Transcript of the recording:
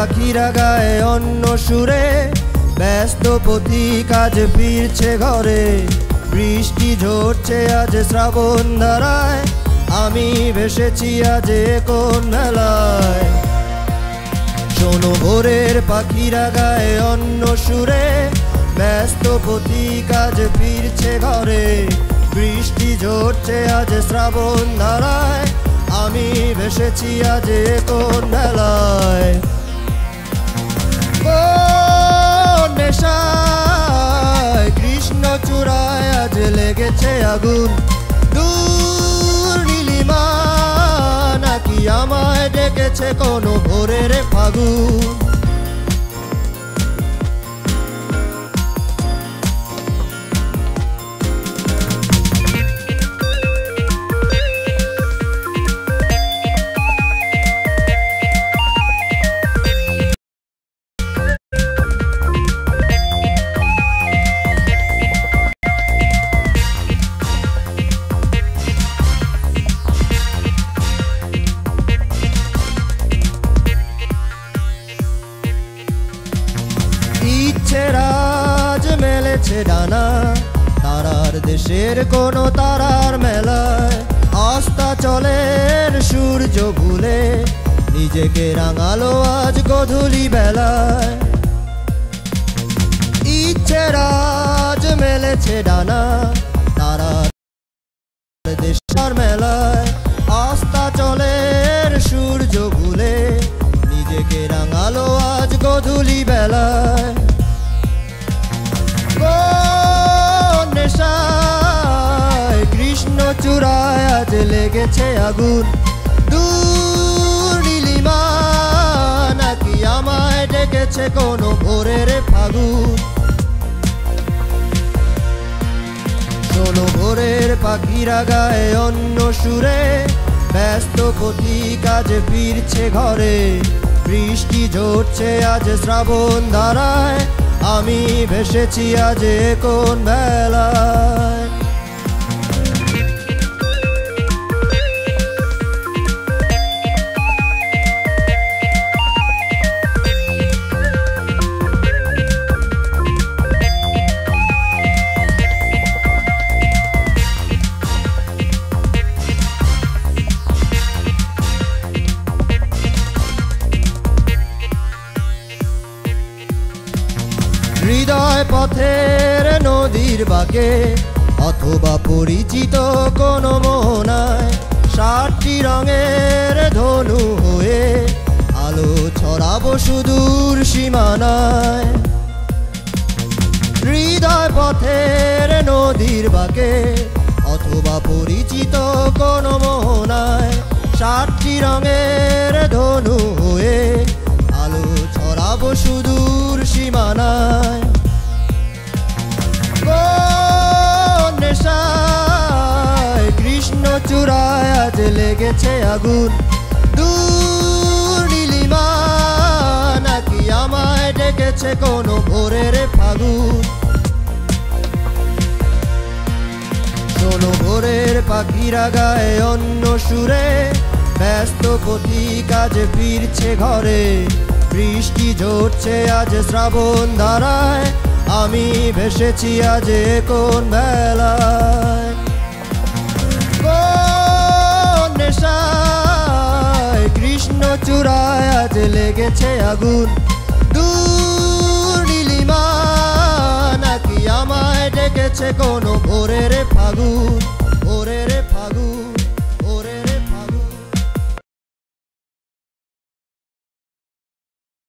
পাখিরা গায়ে অন্য সুরে, ব্যস্ত পথিক আজ ফিরছে ঘরে। বৃষ্টি ঝরছে আজ শ্রাবণ ধারায়, আমি ভেসেছি আজ কোন মেলায়। শোনো ভোরের পাখিরা গায়ে অন্য সুরে, ব্যস্ত পথিক আজ ফিরছে ঘরে। বৃষ্টি ঝরছে আজ শ্রাবণ ধারায়, আমি ভেসেছি আজ কোন মেলায়। কোন নেশায় কৃষ্ণ চূড়ায় আজ লেগেছে আগুন, দূর নীলিমা নাকি আমায় ডেকেছে কোনো ভোরের ফাগুন। ইচ্ছেরাজ মেলেছে ডানা, তারার দেশের কোনো তারার মেলায়। অস্তাচলের সূর্য ভুলে নিজেকে রাঙালো আজ গধূলি বেলায়। ইচ্ছেরাজ মেলেছে ডানা, তারার দেশের মেলায়। অস্তাচলের সূর্য ভুলে নিজেকে রাঙালো আজ গধূলি বেলায়। কোন নেশায় কৃষ্ণ চূড়ায় আজ লেগেছে আগুন, দূর নীলিমা নাকি আমায় ডেকেছে কোনো ভোরের ফাগুন। শোনো ভোরের পাখিরা গায়ে অন্য সুরে, ব্যস্ত পথিক আজ ফিরছে ঘরে। বৃষ্টি ঝরছে আজ শ্রাবণ ধারায়, আমি ভেসেছি আজ কোন বেলায়। হৃদয় পথের নদীর বাঁকে অথবা পরিচিত কোনো মোহনায়, 7টি রঙের ধনু হয়ে আলো ছড়াবো সুদূর সীমানায়। হৃদয় পথের নদীর বাঁকে অথবা পরিচিত কোনো মোহনায়, 7টি রঙের ধনু হয়ে আলো ছড়াবো সুদূর সীমানায়। কোন নেশায় কৃষ্ণ চূড়ায় আজ লেগেছে আগুন, দূর নীলিমা নাকি আমায় ডেকেছে কোনো ভোরের ফাগুন। শোনো ভোরের পাখিরা গায়ে অন্য সুরে, ব্যস্ত পথিক আজ ফিরছে ঘরে। বৃষ্টি ঝরছে আজ শ্রাবণ ধারায়, আমি ভেসেছি আজ কোন বেলায়। কোন নেশায় কৃষ্ণ চূড়ায় আজ লেগেছে আগুন, দূর নীলিমা নাকি আমায় ডেকেছে কোনো ভোরের ফাগুন, ভোরের ফাগুন।